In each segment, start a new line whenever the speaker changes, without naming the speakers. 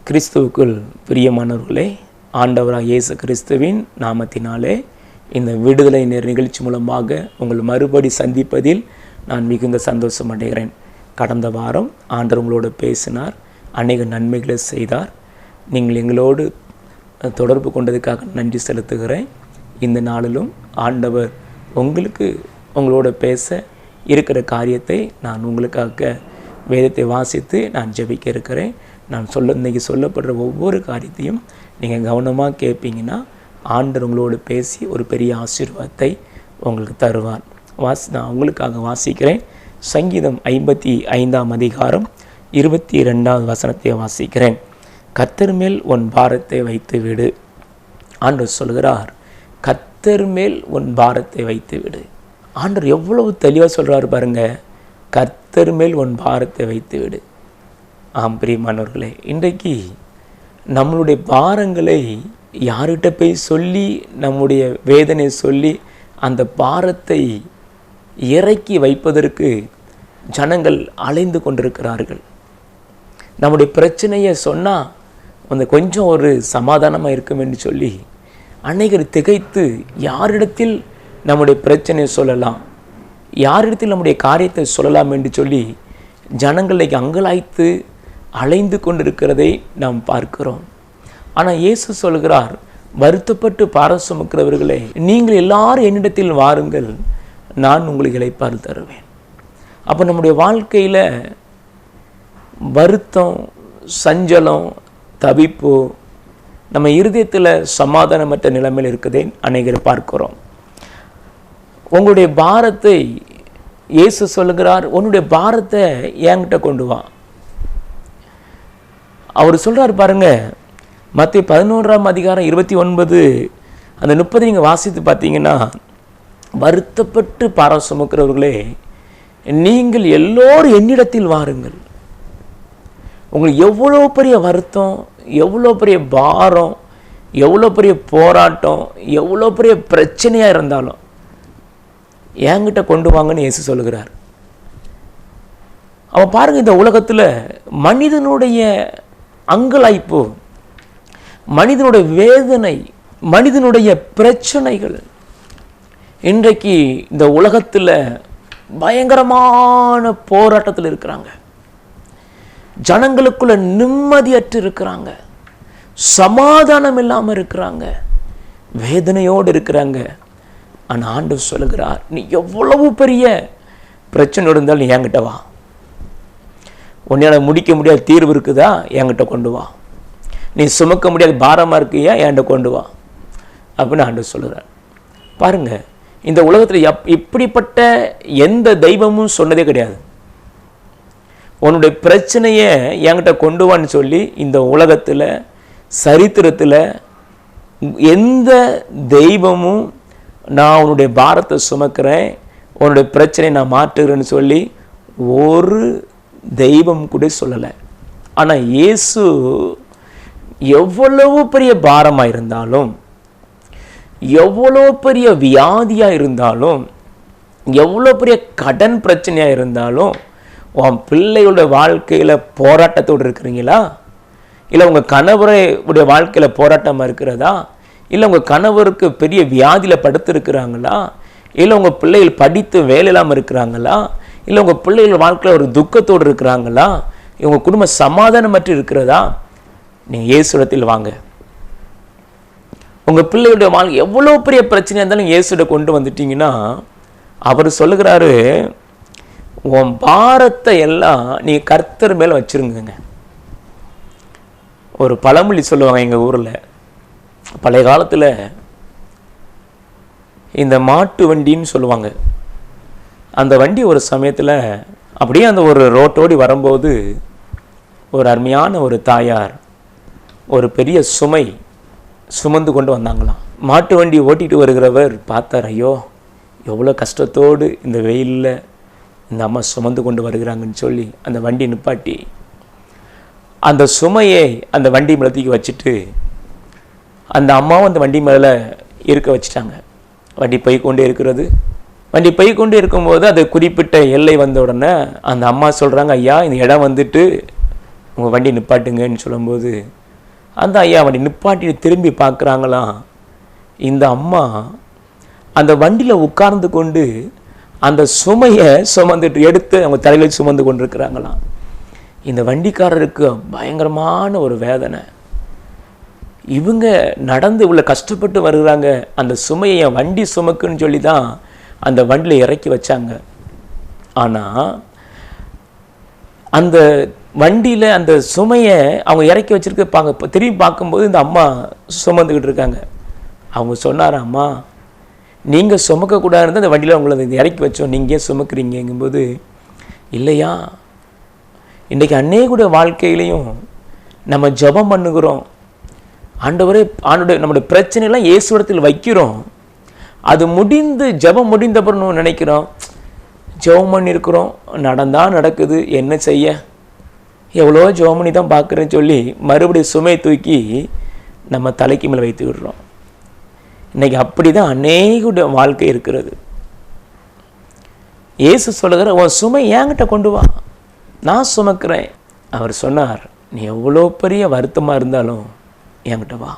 கிறிஸ்துவுக்குள் பிரியமானவர்களே, ஆண்டவராக இயேசு கிறிஸ்துவின் நாமத்தினாலே இந்த விடுதலை நிகழ்ச்சி மூலமாக உங்கள் மறுபடி சந்திப்பதில் நான் மிகுந்த சந்தோஷம் அடைகிறேன். கடந்த வாரம் ஆண்டவர் உங்களோடு பேசினார், அநேக நன்மைகளை செய்தார். நீங்கள் எங்களோடு தொடர்பு கொண்டதுக்காக நன்றி செலுத்துகிறேன். இந்த நாளிலும் ஆண்டவர் உங்களோட பேச இருக்கிற காரியத்தை நான் உங்களுக்காக வேதத்தை வாசித்து நான் ஜெபிக்க இருக்கிறேன். நான் இன்றைக்கி சொல்லப்படுற ஒவ்வொரு காரியத்தையும் நீங்கள் கவனமாக கேட்பீங்கன்னா ஆண்டவர் உங்களோடு பேசி ஒரு பெரிய ஆசீர்வாதத்தை உங்களுக்கு தருவார். நான் உங்களுக்காக வாசிக்கிறேன். சங்கீதம் 55ஆம் அதிகாரம் 22வது வசனத்தை வாசிக்கிறேன். கர்த்தர் மேல் உன் பாரத்தை வைத்து விடு. ஆண்டவர் சொல்கிறார், கர்த்தர் மேல் உன் பாரத்தை வைத்து விடு. ஆண்டவர் எவ்வளவு தெளிவாக சொல்கிறார் பாருங்க, கர்த்தர் மேல் உன் பாரத்தை வைத்து விடு. ஆம் பிரியமானவர்களே, இன்றைக்கு நம்மளுடைய பாரங்களை யார்கிட்ட போய் சொல்லி, நம்முடைய வேதனை சொல்லி அந்த பாரத்தை இறக்கி வைப்பதற்கு ஜனங்கள் அலைந்து கொண்டிருக்கிறார்கள். நம்முடைய பிரச்சனையை சொன்னால் அந்த கொஞ்சம் ஒரு சமாதானமாக இருக்கும் என்று சொல்லி அநேகர் திகைத்து யாரிடத்தில் நம்முடைய பிரச்சனையை சொல்லலாம், யாரிடத்தில் நம்முடைய காரியத்தை சொல்லலாம் என்று சொல்லி ஜனங்களை அங்கலாய்த்து அலைந்து கொண்டிருக்கிறதை நாம் பார்க்கிறோம். ஆனால் இயேசு சொல்கிறார், வருத்தப்பட்டு பாரம் சுமக்கிறவர்களே, நீங்கள் எல்லாரும் என்னிடத்தில் வாருங்கள், நான் உங்களுக்கு இளைப்பாறு தருவேன். அப்போ நம்முடைய வாழ்க்கையில் வருத்தம், சஞ்சலம், தவிப்பு, நம்ம இருதயத்தில் சமாதானமற்ற நிலைமையில் இருக்கதை அநேகர் பார்க்கிறோம். உங்களுடைய பாரத்தை இயேசு சொல்லுகிறார், உன்னுடைய பாரத்தை என்கிட்ட கொண்டு வா. அவர் சொல்கிறார் பாருங்க, மத்திய 11ஆம் அதிகாரம் 29 அந்த 30 நீங்கள் வாசித்து பார்த்தீங்கன்னா, வருத்தப்பட்டு பாரம் சுமக்கிறவர்களே, நீங்கள் எல்லோரும் என்னிடத்தில் வாருங்கள். உங்களுக்கு எவ்வளோ பெரிய வருத்தம், எவ்வளோ பெரிய பாரம், எவ்வளோ பெரிய போராட்டம், எவ்வளோ பெரிய பிரச்சனையாக இருந்தாலும் என்கிட்ட கொண்டு வாங்கன்னு இயேசு சொல்லுகிறார். அவன் பாருங்க, இந்த உலகத்தில் மனிதனுடைய அங்கலாய்ப்பு, மனிதனுடைய வேதனை, மனிதனுடைய பிரச்சனைகள் இன்றைக்கு இந்த உலகத்தில் பயங்கரமான போராட்டத்தில் இருக்கிறாங்க. ஜனங்களுக்குள்ள நிம்மதியற்று இருக்கிறாங்க, சமாதானம் இல்லாமல் இருக்கிறாங்க, வேதனையோடு இருக்கிறாங்க. ஆனால் ஆண்டவர் சொல்லுகிறார், நீ எவ்வளவு பெரிய பிரச்சனை இருந்தாலும் நீ என்கிட்ட வா. உன்னால் முடிக்க முடியாத தீர்வு இருக்குதா, என்கிட்ட கொண்டு வா. நீ சுமக்க முடியாத பாரமாக இருக்கியா, என்கிட்ட கொண்டு வா அப்படின்னு ஆண்டவர் சொல்லுகிறார். பாருங்க, இந்த உலகத்தில் இப்படிப்பட்ட எந்த தெய்வமும் சொன்னதே கிடையாது. உன்னுடைய பிரச்சனையை என்கிட்ட கொண்டு வான்னு சொல்லி இந்த உலகத்தில் சரித்திரத்தில் எந்த தெய்வமும் நான் உன்னுடைய பாரத்தை சுமக்கிறேன், உன்னுடைய பிரச்சனையை நான் மாற்றுகிறேன்னு சொல்லி ஒரு தெய்வம் கூட சொல்லலை. ஆனால் இயேசு எவ்வளவு பெரிய பாரமாக இருந்தாலும், எவ்வளோ பெரிய வியாதியாக இருந்தாலும், எவ்வளோ பெரிய கடன் பிரச்சனையாக இருந்தாலும், உன் பிள்ளையோட வாழ்க்கையில் போராட்டத்தோடு இருக்கிறீங்களா, இல்லை உங்கள் கணவருடைய வாழ்க்கையில் போராட்டமாக இருக்கிறதா, இல்லை உங்கள் கணவருக்கு பெரிய வியாதியில் படுத்திருக்கிறாங்களா, இல்லை உங்கள் பிள்ளைகள் படித்து வேலை இல்லாமல் இருக்கிறாங்களா, இல்லை உங்கள் பிள்ளைகள் வாழ்க்கையில் ஒரு துக்கத்தோடு இருக்கிறாங்களா, உங்கள் குடும்ப சமாதானமற்று இருக்கிறதா, நீங்கள் இயேசுடத்தில் வாங்க. உங்கள் பிள்ளைகளுடைய வாழ்க்கை எவ்வளோ பெரிய பிரச்சனையாக இருந்தாலும் இயேசுட கொண்டு வந்துட்டீங்கன்னா அவர் சொல்லுகிறாரு, உன் பாரத்தை எல்லாம் நீங்கள் கர்த்தர் மேலே வச்சுருங்க. ஒரு பழமொழி சொல்லுவாங்க எங்கள் ஊரில், பழைய காலத்தில் இந்த மாட்டு வண்டின்னு சொல்லுவாங்க. அந்த வண்டி ஒரு சமயத்தில் அப்படியே அந்த ஒரு ரோட்டோடி வரும்போது ஒரு அருமையான ஒரு தாயார் ஒரு பெரிய சுமை சுமந்து கொண்டு வந்தாங்களாம். மாட்டு வண்டி ஓட்டிகிட்டு வருகிறவர் பார்த்தார், ஐயோ எவ்வளோ கஷ்டத்தோடு இந்த வெயிலில் இந்த அம்மா சுமந்து கொண்டு வருகிறாங்கன்னு சொல்லி அந்த வண்டி நிப்பாட்டி அந்த சுமையை அந்த வண்டி மேலே தூக்கி வச்சுட்டு அந்த அம்மாவும் அந்த வண்டி மேலே இருக்க வச்சுட்டாங்க. வண்டி போய்கொண்டே இருக்கிறது. வண்டி போய்கொண்டே இருக்கும்போது அது குறிப்பிட்ட எல்லை வந்த உடனே அந்த அம்மா சொல்கிறாங்க, ஐயா இந்த இடம் வந்துட்டு உங்கள் வண்டி நிப்பாட்டுங்கன்னு சொல்லும்போது அந்த ஐயா வண்டி நிப்பாட்டி திரும்பி பார்க்குறாங்களாம். இந்த அம்மா அந்த வண்டியில் உட்கார்ந்து கொண்டு அந்த சுமையை சுமந்துட்டு எடுத்து அவங்க தலையில் சுமந்து கொண்டு இருக்கிறாங்களாம். இந்த வண்டிக்காரருக்கு பயங்கரமான ஒரு வேதனை. இவங்க நடந்து இவ்வளோ கஷ்டப்பட்டு வருகிறாங்க, அந்த சுமையை என் வண்டி சுமக்குன்னு சொல்லி தான் அந்த வண்டியில் இறக்கி வச்சாங்க. ஆனால் அந்த வண்டியில் அந்த சுமையை அவங்க இறக்கி வச்சுருக்க திரும்பி பார்க்கும்போது இந்த அம்மா சுமந்துக்கிட்டு இருக்காங்க. அவங்க சொன்னார், அம்மா நீங்கள் சுமக்கக்கூடாதுன்னு அந்த வண்டியில் உங்களை இறக்கி வச்சோம், நீங்கள் ஏன் சுமக்குறீங்கும்போது, இல்லையா இன்றைக்கி அநேகுடைய வாழ்க்கையிலையும் நம்ம ஜெபம் பண்ணுகிறோம், ஆண்டவரே நம்முடைய பிரச்சனைலாம் இயேசுவிடத்தில் வைக்கிறோம். அது முடிந்து ஜெபம் முடிந்த பிறகு நினைக்கிறோம், ஜெபம் பண்ணியிருக்கிறோம், நடக்குது, என்ன செய்ய, எவ்வளோ ஜெபம் பண்ணி தான் பார்க்குறேன்னு சொல்லி மறுபடியும் சுமை தூக்கி நம்ம தலைக்கு மேலே வைத்து விடுறோம். இன்றைக்கி அப்படி தான் அநேக வாழ்க்கை இருக்கிறது. இயேசு சொல்லுகிற, உன் சுமை என்கிட்ட கொண்டு வா, நான் சுமக்கிறேன். அவர் சொன்னார், நீ எவ்வளோ பெரிய வருத்தமாக இருந்தாலும் என்கிட்ட வா,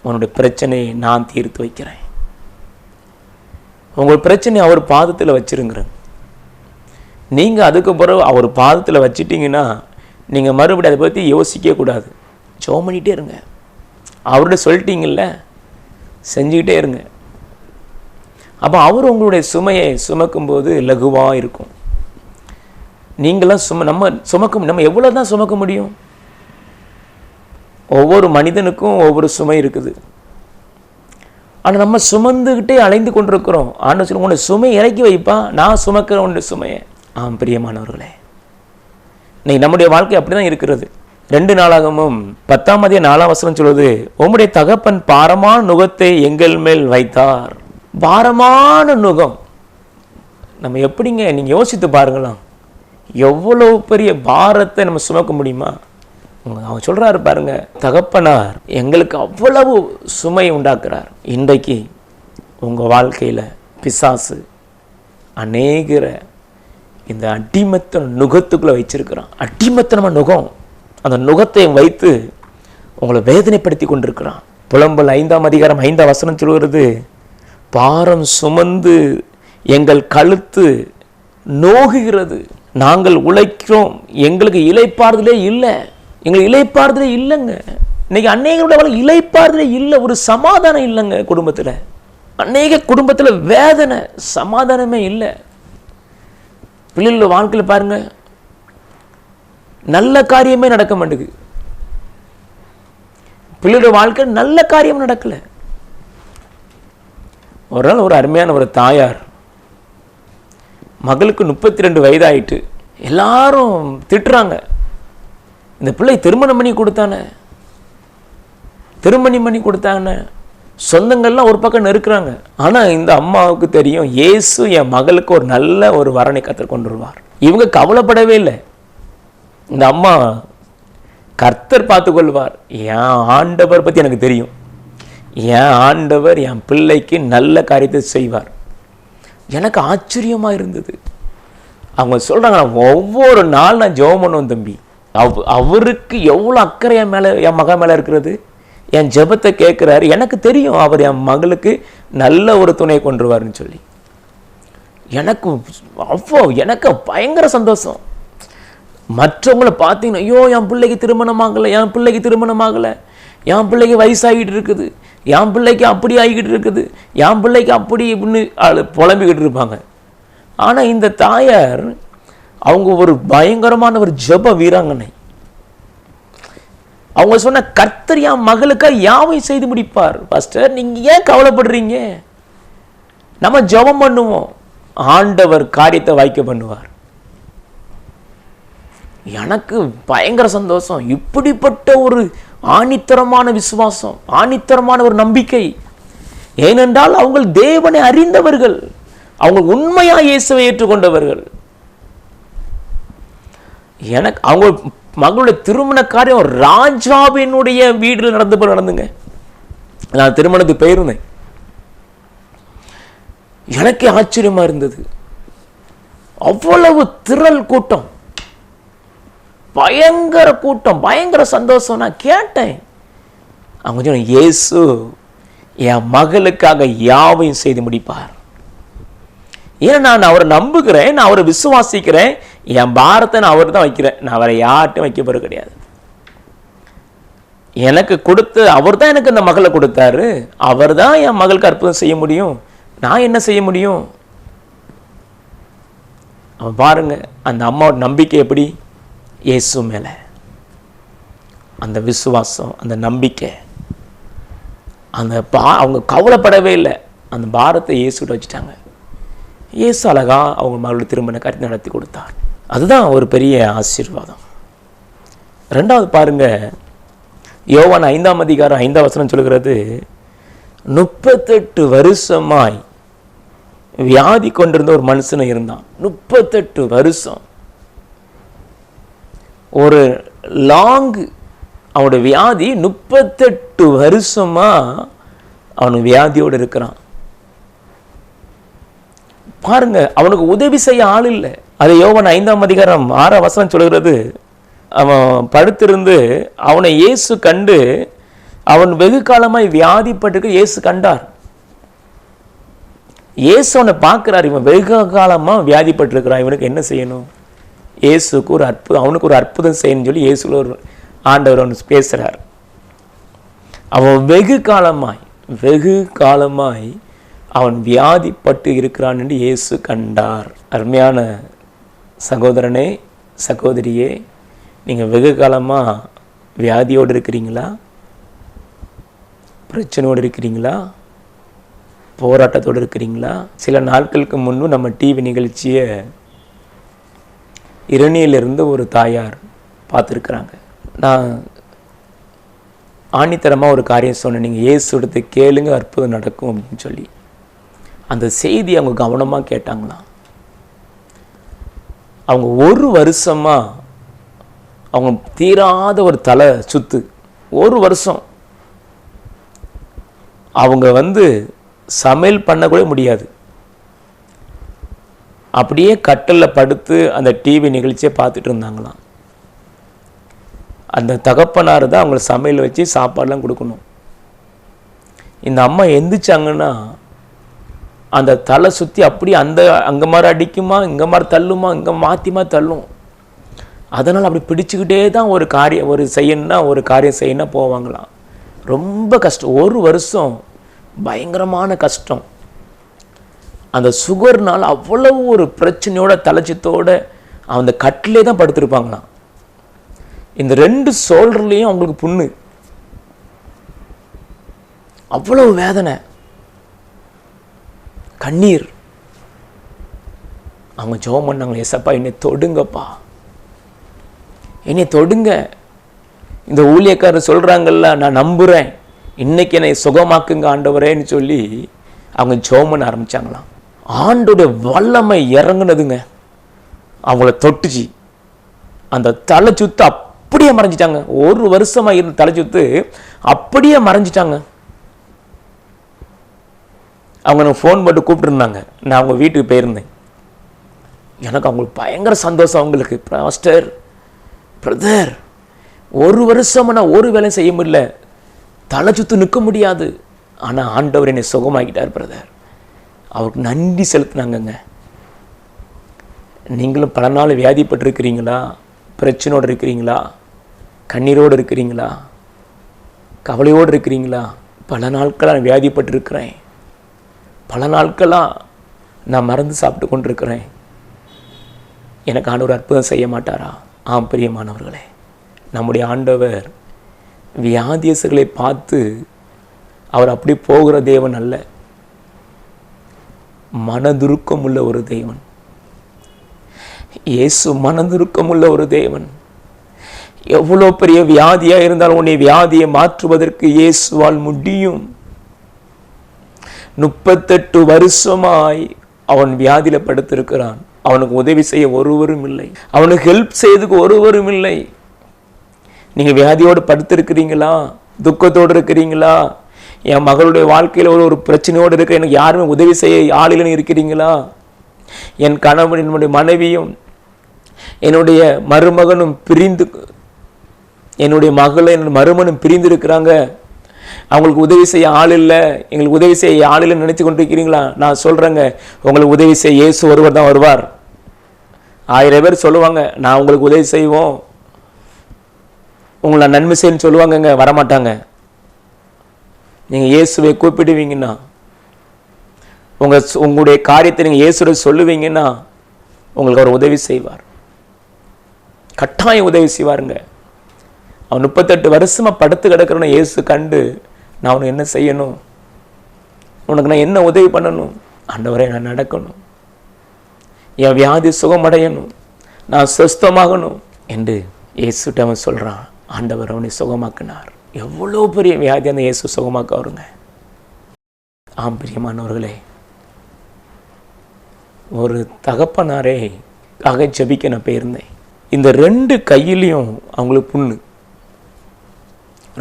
உன்னுடைய பிரச்சனையை நான் தீர்த்து வைக்கிறேன். உங்கள் பிரச்சனை அவர் பாதத்தில் வச்சிருங்கிறேன். நீங்கள் அதுக்கு பிறகு அவர் பாதத்தில் வச்சிட்டிங்கன்னா நீங்கள் மறுபடியும் அதை பற்றி யோசிக்கக்கூடாது, ஜெபம் பண்ணிகிட்டே இருங்க. அவர்கிட்ட சொல்லிட்டீங்கல்ல, செஞ்சுக்கிட்டே இருங்க. அப்போ அவர் உங்களுடைய சுமையை சுமக்கும்போது லகுவாக இருக்கும். நீங்களாம் நம்ம எவ்வளோ தான் சுமக்க முடியும்? ஒவ்வொரு மனிதனுக்கும் ஒவ்வொரு சுமை இருக்குது. ஆனால் நம்ம சுமந்துக்கிட்டே அலைந்து கொண்டிருக்கிறோம். ஆண்டவர் சொல்லுங்க, உன்னை சுமை இறக்கி வைப்பா, நான் சுமக்கிறேன் உன்னுடைய சுமையை. பிரியமானவர்களே, இன்னைக்கு நம்முடைய வாழ்க்கை அப்படி தான் இருக்கிறது. 2 நாளாகமும் 10:4 சொல்வது, உம்முடைய தகப்பன் பாரமான நுகத்தை எங்கள் மேல் வைத்தார். பாரமான நுகம். நம்ம எப்படிங்க, நீங்கள் யோசித்து பாருங்களாம், எவ்வளோ பெரிய பாரத்தை நம்ம சுமக்க முடியுமா? அவன் சொல்கிறாரு பாருங்க, தகப்பனார் எங்களுக்கு அவ்வளவு சுமை உண்டாக்குறார். இன்றைக்கு உங்கள் வாழ்க்கையில் பிசாசு அநேகர இந்த அடிமத்த நுகத்துக்குள்ளே வச்சிருக்கிறான். அடிமத்தனமான நுகம், அந்த நுகத்தை வைத்து உங்களை வேதனைப்படுத்தி கொண்டிருக்கிறான். புலம்பல் 5:5 சொல்கிறது, பாரம் சுமந்து எங்கள் கழுத்து நோகுகிறது, நாங்கள் உழைக்கிறோம், எங்களுக்கு இளைப்பாறுதலே இல்லை. எங்களுக்கு இளைப்பாறுதலே இல்லைங்க. இன்னைக்கு அநேகருடைய இளைப்பாறுதலே இல்லை, ஒரு சமாதானம் இல்லைங்க குடும்பத்தில். அநேக குடும்பத்தில் வேதனை, சமாதானமே இல்லை. பிள்ளைகளோட வாழ்க்கையில் பாருங்க, நல்ல காரியமே நடக்க மாட்டேங்குது. பிள்ளையோட வாழ்க்கை நல்ல காரியம் நடக்கல. ஒரு நாள் ஒரு அருமையான ஒரு தாயார், மகளுக்கு 32 வயதாயிட்டு, எல்லாரும் திட்டுறாங்க, இந்த பிள்ளை திருமணம் பண்ணி கொடுத்தாங்க, சொந்தங்கள்லாம் ஒரு பக்கம் நெருக்கிறாங்க. ஆனால் இந்த அம்மாவுக்கு தெரியும், இயேசு என் மகளுக்கு ஒரு நல்ல ஒரு வரனை கத்தர் கொண்டு வருவார். இவங்க கவலைப்படவே இல்லை. இந்த அம்மா, கர்த்தர் பார்த்து கொள்வார், என் ஆண்டவர் பற்றி எனக்கு தெரியும், என் ஆண்டவர் என் பிள்ளைக்கு நல்ல காரியத்தை செய்வார். எனக்கு ஆச்சரியமாக இருந்தது. அவங்க சொல்கிறாங்க, ஒவ்வொரு நாள் நான் ஜெபம் பண்ணுவேன் தம்பி, அவருக்கு எவ்வளோ அக்கறை என் மேலே, என் மகன் மேலே இருக்கிறது, என் ஜெபத்தை கேட்குறாரு, எனக்கு தெரியும் அவர் என் மகளுக்கு நல்ல ஒரு துணை கொண்டுருவார்னு சொல்லி. எனக்கு பயங்கர சந்தோஷம். மற்றவங்களை பார்த்தீங்கன்னா, ஐயோ என் பிள்ளைக்கு திருமணம் ஆகலை, என் பிள்ளைக்கு வயசாகிட்டு இருக்குது, என் பிள்ளைக்கு அப்படி ஆகிக்கிட்டு இருக்குது, என் பிள்ளைக்கு அப்படி இப்படின்னு புலம்பிக்கிட்டு இருப்பாங்க. ஆனால் இந்த தாயார், அவங்க ஒரு பயங்கரமான ஒரு ஜெப வீராங்கனை. அவங்க சொன்ன, கர்த்தர் என் மகளுக்காக யாவை செய்து முடிப்பார். பாஸ்டர், நீங்க ஏன் கவலைப்படுறீங்க? நம்ம ஜெபம் பண்ணுவோம், ஆண்டவர் காரியத்தை வாய்க்க பண்ணுவார். எனக்கு பயங்கர சந்தோஷம். இப்படிப்பட்ட ஒரு ஆணித்தரமான விசுவாசம், ஆணித்தரமான ஒரு நம்பிக்கை. ஏனென்றால் அவங்க தேவனை அறிந்தவர்கள், அவங்க உண்மையா இயேசுவை ஏற்றுக்கொண்டவர்கள். எனக்கு அவங்க மகளுடைய திருமண காரியம் ராஜாவினுடைய வீட்டில் நடந்துங்க. நான் திருமணத்துக்கு போயிருந்தேன். எனக்கே ஆச்சரியமா இருந்தது. அவ்வளவு திரள் கூட்டம். பயங்கர கூட்டம், பயங்கர சந்தோஷம். நான் கேட்டேன், அவங்க சொன்ன, இயேசு என் மகளுக்காக யாவையும் செய்து முடிப்பார். ஏன்னா நான் அவரை நம்புகிறேன், நான் அவரை விசுவாசிக்கிறேன், என் பாரத்தை நான் அவர் தான் வைக்கிறேன், நான் அவரை யார்ட்டும் வைக்க போறது கிடையாது. எனக்கு கொடுத்து அவர் தான் எனக்கு இந்த மகளை கொடுத்தாரு, அவர் தான் என் மகளுக்கு அற்புதம் செய்ய முடியும், நான் என்ன செய்ய முடியும்? அவன் பாருங்க, அந்த அம்மாவோட நம்பிக்கை எப்படி, இயேசு மேல அந்த விசுவாசம், அந்த நம்பிக்கை, அந்த அவங்க கவலைப்படவே இல்லை, அந்த பாரத்தை இயேசுகிட்ட வச்சுட்டாங்க. இயேசு அழகா அவங்க மகளுடைய திருமண காரியத்தை நடத்தி கொடுத்தார். அதுதான் ஒரு பெரிய ஆசீர்வாதம். ரெண்டாவது பாருங்க, யோவான் 5ஆம் அதிகாரம் 5ஆம் வசனம் சொல்கிறது, 38 வருஷமாய் வியாதி கொண்டிருந்த ஒரு மனுஷன் இருந்தான். 38 வருஷம், ஒரு லாங், அவனுடைய வியாதி 38 வருஷமா அவனு வியாதியோடு இருக்கிறான். பாருங்க, அவனுக்கு உதவி செய்ய ஆள் இல்லை. அது யோவான் 5ஆம் அதிகாரம் 6ஆம் வசனம் சொல்கிறது, அவன் படுத்திருந்து அவனை இயேசு கண்டு, அவன் வெகு காலமாய் வியாதிப்பட்டு இயேசு கண்டார். இயேசு அவனை பார்க்கிறார், இவன் வெகு காலமா வியாதிப்பட்டிருக்கிறான், இவனுக்கு என்ன செய்யணும்? இயேசுக்கு ஒரு அற்புதம், அவனுக்கு ஒரு அற்புதம் செய்யணும்னு சொல்லி இயேசுல ஒரு ஆண்டவர் அவனு பேசுறார். அவன் வெகு காலமாய் அவன் வியாதிப்பட்டு இருக்கிறான் என்று இயேசு கண்டார். அருமையான சகோதரனே, சகோதரியே, நீங்கள் வெகு காலமாக வியாதியோடு இருக்கிறீங்களா? பிரச்சனையோடு இருக்கிறீங்களா? போராட்டத்தோடு இருக்கிறீங்களா? சில நாட்களுக்கு முன்பு நம்ம டிவி நிகழ்ச்சியை இரணியிலிருந்து ஒரு தாயார் பார்த்துருக்குறாங்க. நான் ஆணித்தரமாக ஒரு காரியம் சொன்னேன், நீங்கள் இயேசு எடுத்து கேளுங்க, அற்புதம் நடக்கும் அப்படின்னு சொல்லி. அந்த செய்தி அவங்க கவனமாக கேட்டாங்களாம். அவங்க ஒரு வருஷமாக அவங்க தீராத ஒரு தலை சுத்து, ஒரு வருஷம் அவங்க சமையல் பண்ணக்கூட முடியாது. அப்படியே கட்டிலில் படுத்து அந்த டிவி நிகழ்ச்சியை பார்த்துட்டு இருந்தாங்களாம். அந்த தகப்பனார் தான் அவங்கள சமையல் வச்சு சாப்பாடெலாம் கொடுக்கணும். இந்த அம்மா எந்திரிச்சாங்கன்னா அந்த தலை சுற்றி அப்படி அங்கே மாதிரி அடிக்குமா, இங்கே மாதிரி தள்ளுமா, இங்கே மாற்றிமா தள்ளும். அதனால் அப்படி பிடிச்சிக்கிட்டே தான் ஒரு காரியம் செய்யணும்னா போவாங்களாம். ரொம்ப கஷ்டம், ஒரு வருஷம் பயங்கரமான கஷ்டம். அந்த சுகர்னால் அவ்வளவு ஒரு பிரச்சனையோட தலைச்சத்தோட அந்த கட்டிலே தான் படுத்திருப்பாங்களாம். இந்த 2 ஷோல்டர்லேயும் அவங்களுக்கு புண்ணு, அவ்வளவு வேதனை, கண்ணீர். அவங்க ஜெபம் பண்ணாங்க, ஏசப்பா என்னை தொடுங்கப்பா, என்னை தொடுங்க. இந்த ஊழியக்காரர் சொல்கிறாங்கல்ல, நான் நம்புகிறேன், இன்னைக்கு என்னை சுகமாக்குங்க ஆண்டவரேன்னு சொல்லி அவங்க ஜெபம் பண்ண ஆரம்பித்தாங்களாம். ஆண்டோடைய வல்லமை இறங்குனதுங்க, அவங்கள தொட்டுச்சு. அந்த தலை சுத்து அப்படியே மறைஞ்சிட்டாங்க. ஒரு வருஷமாக இருந்த தலை சுத்து அப்படியே மறைஞ்சிட்டாங்க. அவங்க எனக்கு ஃபோன் போட்டு கூப்பிட்டுருந்தாங்க, நான் அவங்க வீட்டுக்கு போயிருந்தேன். எனக்கு அவங்களுக்கு பயங்கர சந்தோஷம். அவங்களுக்கு, பாஸ்டர், பிரதர், ஒரு வருஷமாக நான் ஒரு வேலையும் செய்ய முடியல, தலை சுத்து நிற்க முடியாது, ஆனால் ஆண்டவர் என்னை சுகமாக்கிட்டார் பிரதர். அவருக்கு நன்றி செலுத்தினாங்கங்க. நீங்களும் பல நாள் வியாதிப்பட்டிருக்கிறீங்களா? பிரச்சனையோடு இருக்கிறீங்களா? கண்ணீரோடு இருக்கிறீங்களா? கவலையோடு இருக்கிறீங்களா? பல நாட்களாக வியாதிப்பட்டிருக்கிறேன், பல நாட்களாக நான் மருந்து சாப்பிட்டு கொண்டிருக்கிறேன், எனக்கு ஆண்டவர் அற்புதம் செய்ய மாட்டாரா? ஆம் பிரியமானவர்களே, நம்முடைய ஆண்டவர் வியாதியஸ்களை பார்த்து அவர் அப்படி போகிற தேவன் அல்ல, மனதுருக்கம் உள்ள ஒரு தேவன். இயேசு மனதுருக்கம் உள்ள ஒரு தேவன். எவ்வளோ பெரிய வியாதியாக இருந்தாலும் உன்னை வியாதியை மாற்றுவதற்கு இயேசுவால் முடியும். 38 வருஷமாய் அவன் வியாதியில் படுத்திருக்கிறான். அவனுக்கு உதவி செய்ய ஒருவரும் இல்லை, அவனுக்கு ஹெல்ப் செய்யறதுக்கு ஒருவரும் இல்லை. நீங்கள் வியாதியோடு படுத்திருக்கிறீங்களா? துக்கத்தோடு இருக்கிறீங்களா? என் மகளுடைய வாழ்க்கையில் ஒரு பிரச்சனையோடு இருக்க, எனக்கு யாருமே உதவி செய்ய ஆளிலன்னு இருக்கிறீங்களா? என் கணவன், என்னுடைய மனைவியும் என்னுடைய மருமகனும் பிரிந்து, என்னுடைய மகளும் என்னுடைய மருமனும் பிரிந்து இருக்கிறாங்க, அவங்களுக்கு உதவி செய்ய ஆள் இல்லை, எங்களுக்கு உதவி செய்ய ஆள் இல்லைன்னு நினைச்சு கொண்டு இருக்கிறீங்களா? நான் சொல்றேங்க, உங்களுக்கு உதவி செய்ய இயேசு ஒருவர் தான் வருவார். 1000 பேர் சொல்லுவாங்க நான் உங்களுக்கு உதவி செய்வோம், உங்களை நன்மை செய்யணும்னு சொல்லுவாங்கங்க, வரமாட்டாங்க. நீங்கள் இயேசுவை கூப்பிடுவீங்கன்னா, உங்களுடைய காரியத்தை நீங்கள் இயேசுவை சொல்லுவீங்கன்னா உங்களுக்கு அவர் உதவி செய்வார், கட்டாயம் உதவி செய்வாருங்க. அவன் 38 வருஷமா படுத்து கிடக்கிறவனை இயேசு கண்டு, நான் அவனுக்கு என்ன செய்யணும், உனக்கு நான் என்ன உதவி பண்ணணும், ஆண்டவரே நான் நடக்கணும், என் வியாதி சுகமடையணும், நான் சுஸ்தமாகணும் என்று இயேசுட்ட அவன் சொல்கிறான். ஆண்டவர் அவனை சுகமாக்கினார். எவ்வளோ பெரிய வியாதி அந்த இயேசு சுகமாக்க வருங்க. ஆம் பிரியமானவர்களே, ஒரு தகப்பனாரே ஆக ஜபிக்க நான் போயிருந்தேன். இந்த 2 கையிலையும் அவங்களுக்கு புண்ணு,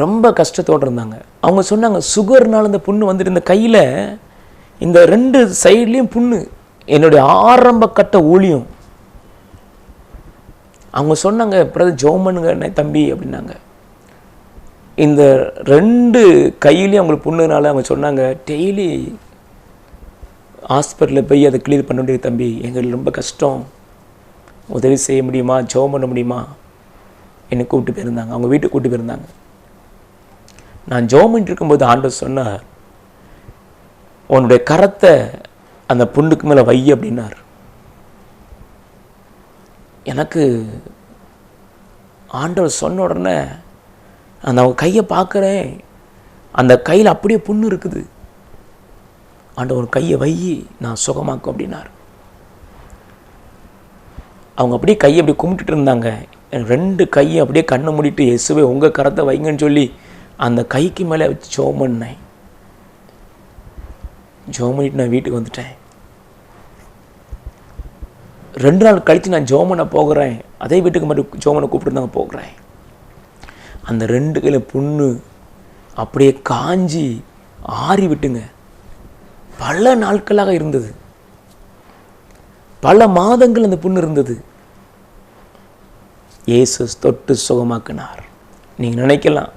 ரொம்ப கஷ்டத்தோடு இருந்தாங்க. அவங்க சொன்னாங்க சுகர்னால இந்த புண்ணு வந்துட்டு, இந்த கையில் இந்த 2 சைட்லேயும் புண்ணு. என்னுடைய ஆரம்ப கட்ட ஊழியம். அவங்க சொன்னாங்க பிரதர் ஜோமனுங்க தம்பி அப்படின்னாங்க. இந்த 2 கையிலையும் அவங்களுக்கு புண்ணுனால அவங்க சொன்னாங்க, டெய்லி ஹாஸ்பிட்டலில் போய் அதை கிளியர் பண்ண முடியாது தம்பி, எங்களுக்கு ரொம்ப கஷ்டம், உதவி செய்ய முடியுமா, ஜெபம் பண்ண முடியுமா, என்னை கூப்பிட்டு போயிருந்தாங்க, அவங்க வீட்டுக்கு கூப்பிட்டு போயிருந்தாங்க. நான் ஜெபம் பண்ணிட்டு இருக்கும்போது ஆண்டவர் சொன்னார், உன்னுடைய கரத்தை அந்த புண்ணுக்கு மேலே வை அப்படின்னார். எனக்கு ஆண்டவர் சொன்ன உடனே அந்த அவங்க கையை பார்க்குறேன், அந்த கையில் அப்படியே புண்ணு இருக்குது. ஆண்டவர் கையை வை, நான் சுகமாக்கும் அப்படின்னார். அவங்க அப்படியே கையை அப்படி கும்பிட்டுட்டு இருந்தாங்க. 2 கையை அப்படியே கண்ணை மூடிட்டு, இயேசுவே உங்கள் கரத்தை வைங்கன்னு சொல்லி அந்த கைக்கு மேலே வச்சு ஜெபம் பண்ணேன். ஜெபம் பண்ணிட்டு நான் வீட்டுக்கு வந்துட்டேன். 2 நாள் கழித்து நான் ஜெபம் பண்ண போகிறேன். அதே வீட்டுக்கு மட்டும் ஜெபம் பண்ண கூப்பிட்டு தான் போகிறேன். அந்த 2 கையில புண்ணு அப்படியே காஞ்சி ஆறி விட்டுங்க. பல நாட்களாக இருந்தது, பல மாதங்கள் அந்த புண்ணு இருந்தது. இயேசு தொட்டு சுகமாக்கினார். நீங்கள் நினைக்கலாம்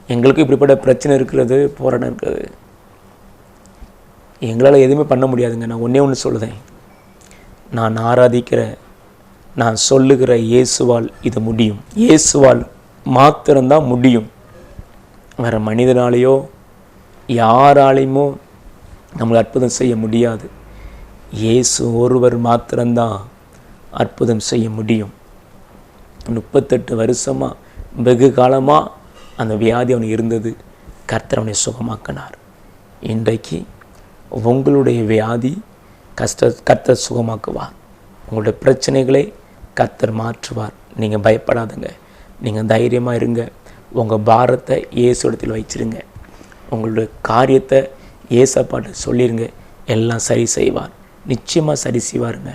எங்களுக்கு இப்படிப்பட்ட பிரச்சனை இருக்கிறது, போராட்டம் இருக்கிறது, எங்களால் எதுவுமே பண்ண முடியாதுங்க. நான் ஒன்றே ஒன்று சொல்லுதேன், நான் ஆராதிக்கிற, நான் சொல்லுகிற இயேசுவால் இது முடியும். இயேசுவால் மாத்திரம்தான் முடியும். வேறு மனிதனாலேயோ யாராலையுமோ நம்மளை அற்புதம் செய்ய முடியாது. இயேசு ஒருவர் மாத்திரம்தான் அற்புதம் செய்ய முடியும். 38 வருஷமாக வெகு காலமாக அந்த வியாதி அவனுக்கு இருந்தது. கர்த்தர் அவனை சுகமாக்கினார். இன்றைக்கு உங்களுடைய வியாதி கர்த்தர் சுகமாக்குவார். உங்களுடைய பிரச்சனைகளை கர்த்தர் மாற்றுவார். நீங்கள் பயப்படாதுங்க, நீங்கள் தைரியமாக இருங்க. உங்கள் பாரத்தை இயேசு இடத்தில் வச்சிருங்க. உங்களுடைய காரியத்தை ஏசப்பாட்ட சொல்லிடுங்க, எல்லாம் சரி செய்வார். நிச்சயமாக சரி செய்வாருங்க.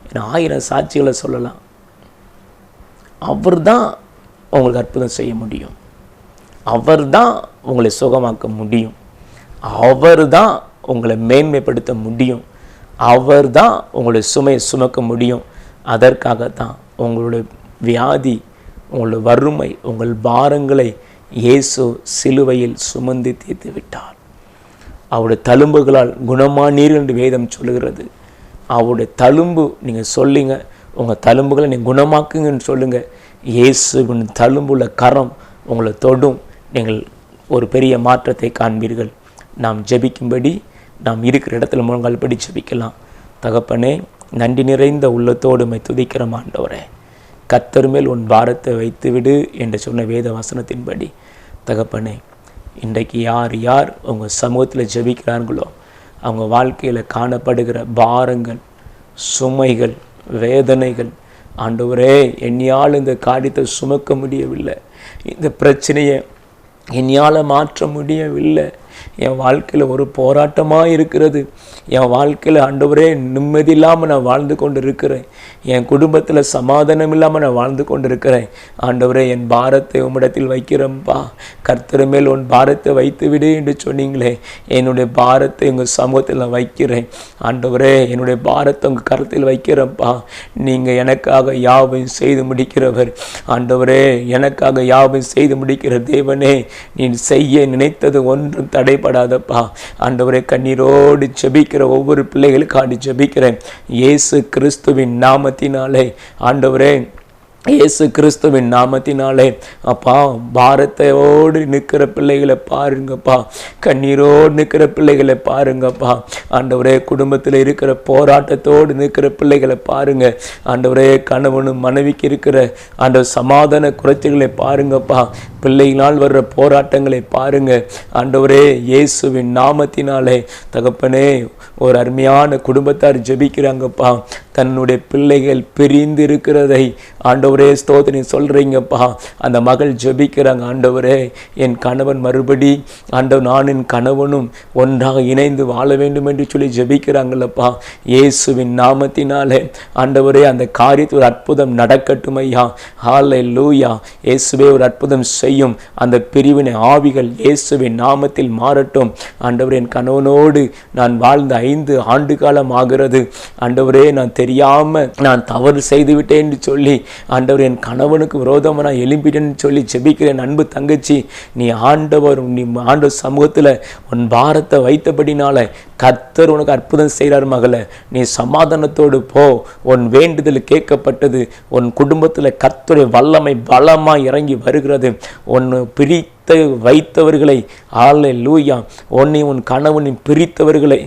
ஏன்னா 1000 சாட்சிகளை சொல்லலாம். அவர் தான் உங்களுக்கு அற்புதம் செய்ய முடியும். அவர் தான் உங்களை சுகமாக்க முடியும். அவர் தான் உங்களை மேன்மைப்படுத்த முடியும். அவர் தான் உங்களுடைய சுமையை சுமக்க முடியும். அதற்காகத்தான் உங்களுடைய வியாதி, உங்களுடைய வறுமை, உங்கள் பாரங்களை இயேசு சிலுவையில் சுமந்து தீர்த்து விட்டார். அவருடைய தழும்புகளால் குணமானீர்கள் என்று வேதம் சொல்லுகிறது. அவருடைய தழும்பு நீங்கள் சொல்லுங்க, உங்கள் தழும்புகளை நீங்கள் குணமாக்குங்கன்னு சொல்லுங்கள். இயேசுவின் தழும்புள்ள கரம் உங்களை தொடும். நீங்கள் ஒரு பெரிய மாற்றத்தை காண்பீர்கள். நாம் ஜெபிக்கும்படி நாம் இருக்கிற இடத்துல முழங்கால் படி ஜெபிக்கலாம். தகப்பனே, நன்றி நிறைந்த உள்ளத்தோடு உம்மை துதிக்கிற ஆண்டவரே, கர்த்தர் மேல் உன் பாரத்தை வைத்து விடு என்று சொன்ன வேத வசனத்தின்படி தகப்பனே, இன்றைக்கு யார் யார் உங்கள் சமூகத்தில் ஜெபிக்கிறார்களோ அவங்க வாழ்க்கையில் காணப்படுகிற பாரங்கள், சுமைகள், வேதனைகள், ஆண்டவரே என்னையால் இந்த காரியத்தை சுமக்க முடியவில்லை, இந்த பிரச்சனையை என்னையால் மாற்ற முடியவில்லை, என் வாழ்க்கையில் ஒரு போராட்டமாக இருக்கிறது. என் வாழ்க்கையில் ஆண்டவரே நிம்மதி இல்லாமல் நான் வாழ்ந்து கொண்டு இருக்கிறேன். என் குடும்பத்தில் சமாதானம் இல்லாமல் நான் வாழ்ந்து கொண்டு இருக்கிறேன். ஆண்டவரே, என் பாரத்தை உம்மிடத்தில் வைக்கிறேன்ப்பா. கர்த்தர் மேல் உன் பாரத்தை வைத்து விடு என்று சொன்னீங்களே, என்னுடைய பாரத்தை உங்கள் சமூகத்தில் நான் வைக்கிறேன். ஆண்டவரே, என்னுடைய பாரத்தை உங்கள் கருத்தில் வைக்கிறேன்ப்பா. நீங்கள் எனக்காக யாவையும் செய்து முடிக்கிறவர். ஆண்டவரே, எனக்காக யாவையும் செய்து முடிக்கிற தேவனே, நீ செய்ய நினைத்தது ஒன்றும் தடைபடாதப்பா. ஆண்டவரே, கண்ணீரோடு ஜெபிக்கிற ஒவ்வொரு பிள்ளைகளுக்காண்டி ஜெபிக்கிறேன் இயேசு கிறிஸ்துவின் நாமத்தினாலே. ஆண்டவரே, இயேசு கிறிஸ்துவின் நாமத்தினாலே அப்பா, பாரத்தையோடு நிற்கிற பிள்ளைகளை பாருங்கப்பா. கண்ணீரோடு நிற்கிற பிள்ளைகளை பாருங்கப்பா. ஆண்டவரே, குடும்பத்தில் இருக்கிற போராட்டத்தோடு நிற்கிற பிள்ளைகளை பாருங்க. ஆண்டவரே, கணவனும் மனைவிக்கு இருக்கிற அந்த சமாதான குறைச்சல்களை பாருங்கப்பா. பிள்ளைகளால் வர்ற போராட்டங்களை பாருங்க. ஆண்டவரே, இயேசுவின் நாமத்தினாலே தகப்பனே, ஒரு அருமையான குடும்பத்தார் ஜெபிக்கிறாங்கப்பா. தன்னுடைய பிள்ளைகள் பிரிந்து இருக்கிறதை ஆண்டவரே ஸ்தோத்திரம் சொல்கிறீங்கப்பா. அந்த மகள் ஜெபிக்கிறாங்க, ஆண்டவரே, என் கணவன் மறுபடி ஆண்டவர் நான் என் கணவனும் ஒன்றாக இணைந்து வாழ வேண்டும் என்று சொல்லி ஜெபிக்கிறாங்களப்பா. இயேசுவின் நாமத்தினாலே ஆண்டவரே, அந்த காரியத்தில் ஒரு அற்புதம் நடக்கட்டும் ஐயா. ஹல்லேலூயா. இயேசுவே, ஒரு அற்புதம் செய்யும். அந்த பிரிவினை ஆவிகள் இயேசுவின் நாமத்தில் மாறட்டும். ஆண்டவரே, என் கணவனோடு நான் வாழ்ந்த 5 ஆண்டு காலம் ஆகிறது. ஆண்டவரே, நான் தெரியாம நான் தவறு செய்து விட்டேன் என்று சொல்லி ஆண்டவர் என் கணவனுக்கு விரோதமாக நான் எழும்பிட்டேன்னு சொல்லி ஜெபிக்கிறேன். அன்பு தங்கச்சி, நீ ஆண்டவர் சமூகத்தில் உன் பாரத்தை வைத்தபடினால கர்த்தர் உனக்கு அற்புதம் செய்கிறார் மகளே. நீ சமாதானத்தோடு போ. உன் வேண்டுதல் கேட்கப்பட்டது. உன் குடும்பத்தில் கர்த்தருடைய வல்லமை பலமாக இறங்கி வருகிறது. உன்னை வைத்தவர்களை ஹல்லேலூயா, உன்னை உன் கணவனை பிரித்தவர்களை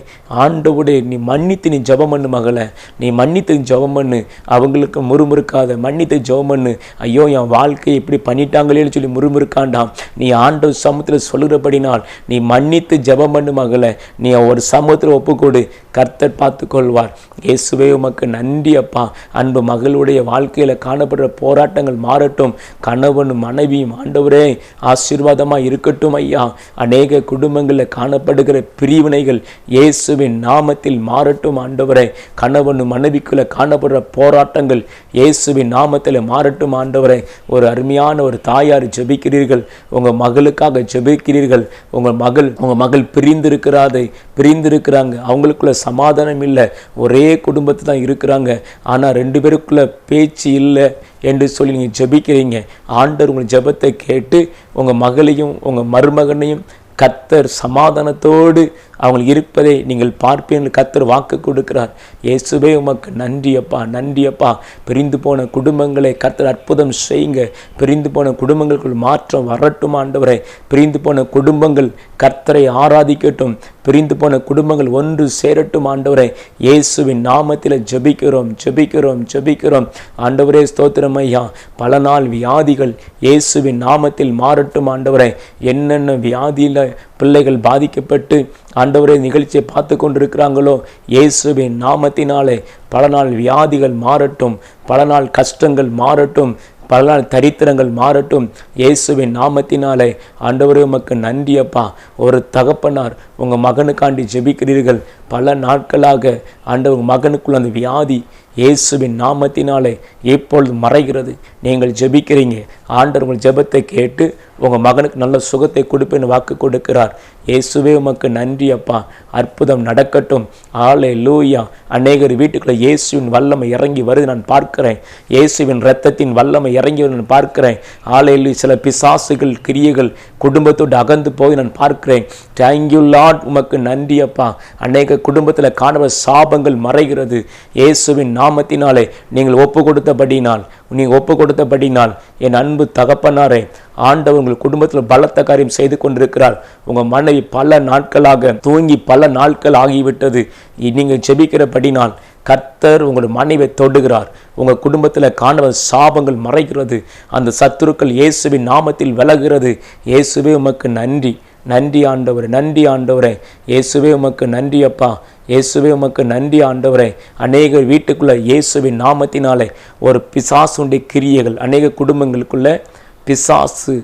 ஆண்டவரே நீ மன்னித்து நீ ஜெபம் பண்ணு மகளே. நீ மன்னித்து ஜெபம் பண்ணு. அவங்களுக்கு முறுமுறுக்காத, மன்னித்து ஜெபம் பண்ணு. ஐயோ, என் வாழ்க்கையை இப்படி பண்ணிட்டாங்களேன்னு சொல்லி முறுமுறுக்காண்டாம். நீ ஆண்டவர் சமூகத்தில் சொல்கிறபடினால் நீ மன்னித்து ஜெபம் பண்ணு மகளே. நீ ஒரு சமூகத்தில் ஒப்புக்கொடு. கர்த்தர் பார்த்து கொள்வார். இயேசுவே, உமக்கு நன்றி அப்பா. அன்பு மகளுடைய வாழ்க்கையில் காணப்படுற போராட்டங்கள் மாறட்டும். கணவனும் மனைவியும் ஆண்டவரே ஆசீர்வாதமாக இருக்கட்டும் ஐயா. அநேக குடும்பங்களில் காணப்படுகிற பிரிவினைகள் இயேசுவின் நாமத்தில் மாறட்டும் ஆண்டவரே. கணவனும் மனைவிக்குள்ள காணப்படுற போராட்டங்கள் இயேசுவின் நாமத்தில் மாறட்டும் ஆண்டவரே. ஒரு அருமையான ஒரு தாயார் ஜெபிக்கிறீர்கள், உங்கள் மகளுக்காக ஜெபிக்கிறீர்கள். உங்கள் மகள் பிரிந்திருக்கிறாங்க. அவங்களுக்குள்ள சமாதானம் இல்லை. ஒரே குடும்பத்தை தான் இருக்கிறாங்க. ஆனால் 2 பேருக்குள்ள பேச்சு இல்லை என்று சொல்லி நீங்கள் ஜெபிக்கிறீங்க. ஆண்டவர் உங்கள் ஜெபத்தை கேட்டு உங்கள் மகளையும் உங்கள் மருமகனையும் கர்த்தர் சமாதானத்தோடு அவங்க இருப்பதை நீங்கள் பார்ப்பீர்கள். கர்த்தர் வாக்கு கொடுக்கிறார். இயேசுவே, உமக்கு நன்றி அப்பா, நன்றி அப்பா. பிரிந்து போன குடும்பங்களை கர்த்தர் அற்புதம் செய்யுங்க. பிரிந்து போன குடும்பங்களுக்குள் மாற்றம் வரட்டும் ஆண்டவரே. பிரிந்து போன குடும்பங்கள் கர்த்தரை ஆராதிக்கட்டும். பிரிந்து போன குடும்பங்கள் ஒன்று சேரட்டும் ஆண்டவரே. இயேசுவின் நாமத்தில் ஜெபிக்கிறோம் ஆண்டவரே. ஸ்தோத்திரம் ஐயா. பல நாள் வியாதிகள் இயேசுவின் நாமத்தில் மாறட்டும் ஆண்டவரே. என்னென்ன வியாதியில் பிள்ளைகள் பாதிக்கப்பட்டு ஆண்டவரே நிகழ்ச்சியை பார்த்து கொண்டிருக்கிறாங்களோ, இயேசுவின் நாமத்தினாலே பல நாள் வியாதிகள் மாறட்டும். பல நாள் கஷ்டங்கள் மாறட்டும். பல நாள் தரித்திரங்கள் மாறட்டும். இயேசுவின் நாமத்தினாலே ஆண்டவரே, உமக்கு நன்றி அப்பா. ஒரு தகப்பனார் உங்கள் மகனுக்காண்டி ஜெபிக்கிறீர்கள். பல நாட்களாக ஆண்டவர் மகனுக்குள்ள அந்த வியாதி இயேசுவின் நாமத்தினாலே இப்பொழுது மறைகிறது. நீங்கள் ஜெபிக்கிறீங்க. ஆண்டவர் உங்கள் ஜெபத்தை கேட்டு உங்கள் மகனுக்கு நல்ல சுகத்தை கொடுப்பேன்னு வாக்கு கொடுக்கிறார். இயேசுவே, உமக்கு நன்றி அப்பா. அற்புதம் நடக்கட்டும். ஹல்லேலூயா. அநேகர் வீட்டுக்குள்ள இயேசுவின் வல்லமை இறங்கி வருது நான் பார்க்கிறேன். இயேசுவின் இரத்தத்தின் வல்லமை இறங்கி வருது நான் பார்க்கிறேன். ஹல்லேலூயா. சில பிசாசுகள் கிரியைகள் குடும்பத்தோடு அகன்று போய் நான் பார்க்கிறேன். தேங்க்யூ லார்ட், உமக்கு நன்றி அப்பா. அநேக குடும்பத்தில் காணவ சாபங்கள் மறைகிறது. இயேசுவின் நாமத்தினாலே நீங்கள் ஒப்பு கொடுத்தபடினால் என் அன்பு தகப்பனாரே, ஆண்டவர் உங்கள் குடும்பத்தில் பலத்த காரியம் செய்து கொண்டிருக்கிறார். உங்கள் மனைவி பல நாட்களாக தூங்கி பல நாட்கள் ஆகிவிட்டது. நீங்கள் ஜெபிக்கிறபடினால் கர்த்தர் உங்கள் மனைவியை தொடுகிறார். உங்கள் குடும்பத்தில் காணவ சாபங்கள் மறைகிறது. அந்த சத்துருக்கள் இயேசுவின் நாமத்தில் விலகிறது. இயேசுவே, உமக்கு நன்றி. நன்றி ஆண்டவரே, நன்றி ஆண்டவரே. இயேசுவே, உமக்கு நன்றி அப்பா. இயேசுவே, உமக்கு நன்றி ஆண்டவரே. அநேக வீட்டுக்குள்ள இயேசுவின் நாமத்தினாலே ஒரு பிசாசுடைய கிரியைகள் அநேக குடும்பங்களுக்குள்ள பிசாசு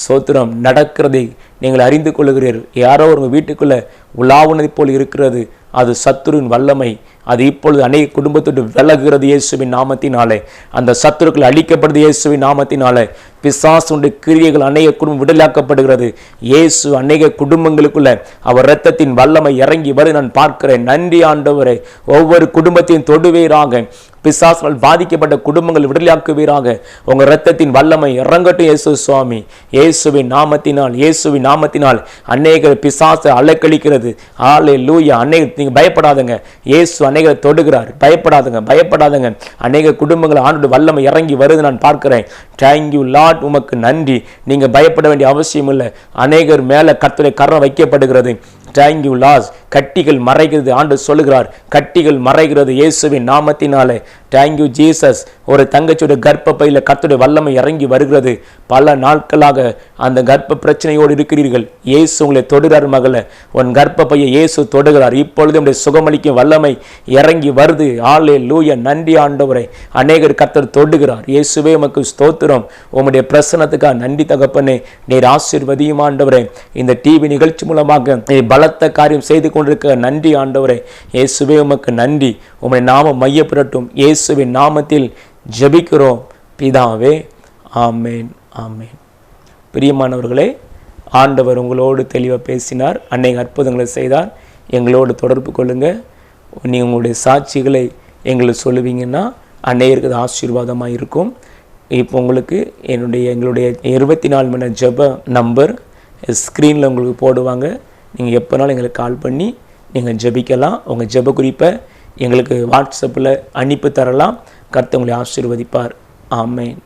சோத்திரம். நடக்கிறதை நீங்கள் அறிந்து கொள்கிறீர்கள். யாரோ ஒரு வீட்டுக்குள்ளே உலாவுனதை போல் இருக்கிறது, அது சத்துருவின் வல்லமை. அது இப்பொழுது அநேக குடும்பத்தோடு விலகுகிறது இயேசுவின் நாமத்தினாலே. அந்த சத்துருக்கள் அழிக்கப்படுது இயேசுவின் நாமத்தினாலே. பிசாசுடைய கிரியைகள் அநேக குடும்பம் விடுதலையாக்கப்படுகிறது. இயேசு அநேக குடும்பங்களுக்குள்ள அவர் இரத்தத்தின் வல்லமை இறங்கி வரும் நான் பார்க்கிறேன். நன்றி ஆண்டவரே. ஒவ்வொரு குடும்பத்தையும் தொடுவீராக. பிசாசுகள் பாதிக்கப்பட்ட குடும்பங்கள் விடுதலையாக்குவீராக. உங்க இரத்தத்தின் வல்லமை இறங்கட்டும் இயேசு சுவாமி. இயேசுவின் நாமத்தினால், இயேசுவின் நாமத்தினால் அநேக பிசாசு அலைக்கழிக்கிறது. ஹல்லேலூயா. அநேக நீங்க பயப்படாதங்க. இயேசு அநேகரை தொடுகிறார். பயப்படாதங்க, பயப்படாதங்க. அநேக குடும்பங்கள் ஆண்டோட வல்லமை இறங்கி வருது நான் பார்க்கிறேன். Thank you Lord. உமக்கு நன்றி. நீங்க பயப்பட வேண்டிய அவசியம் இல்லை. அநேகர் மேல கர்த்தருடைய கரம் வைக்கப்படுகிறது. Thank you Lord. கட்டிகள் மறைகிறது. ஆண்டு சொல்லுகிறார், கட்டிகள் மறைகிறது இயேசுவின் நாமத்தினாலே. Thank you Jesus. ஒரு தங்கச்சியோட கர்ப்பப்பையில கர்த்தருடைய வல்லமை இறங்கி வருகிறது. பல நாட்களாக அந்த கர்ப்ப பிரச்சனையோடு இருக்கிறீர்கள். இயேசு உங்களை தொடுகிறார் மகள. உன் கர்ப்பப்பையை இயேசு தொடுகிறார். இப்பொழுது உடைய சுகமளிக்கும் வல்லமை இறங்கி வருது. ஹல்லேலூயா. நன்றி ஆண்டவரே. அநேகர் கர்த்தர் தொடுகிறார். இயேசுவே உமக்கு ஸ்தோத்திரம். உம்முடைய பிரசன்னத்துக்காக நன்றி தகப்பனே. நீர் ஆசீர்வதியும் ஆண்டவரே. இந்த டிவி நிகழ்ச்சி மூலமாக பலத்த காரியம் செய்து கொண்டிருக்க நன்றி ஆண்டவரே. இயேசுவே உமக்கு நன்றி. உம்முடைய நாமம் மையப்படட்டும். இயேசுவின் நாமத்தில் ஜெபிக்கிறோம் பிதாவே. ஆமேன், ஆமேன். பிரியமானவர்களே, ஆண்டவர் உங்களோடு தெளிவாக பேசினார். அநேக அற்புதங்களை செய்தார். எங்களோடு தொடர்பு கொள்ளுங்க. நீங்கள் உங்களுடைய சாட்சிகளை எங்களுக்கு சொல்லுவீங்கன்னா அநேகருக்கு ஆசீர்வாதமாக இருக்கும். இப்போ உங்களுக்கு எங்களுடைய 24 மணி நேர ஜெப நம்பர் ஸ்க்ரீனில் உங்களுக்கு போடுவாங்க. நீங்கள் எப்போனாலும் எங்களுக்கு கால் பண்ணி நீங்கள் ஜெபிக்கலாம். உங்கள் ஜெப குறிப்பை எங்களுக்கு வாட்ஸ்அப்பில் அனுப்பி தரலாம். கர்த்தர் உங்களை ஆசீர்வதிப்பார். ஆமேன்.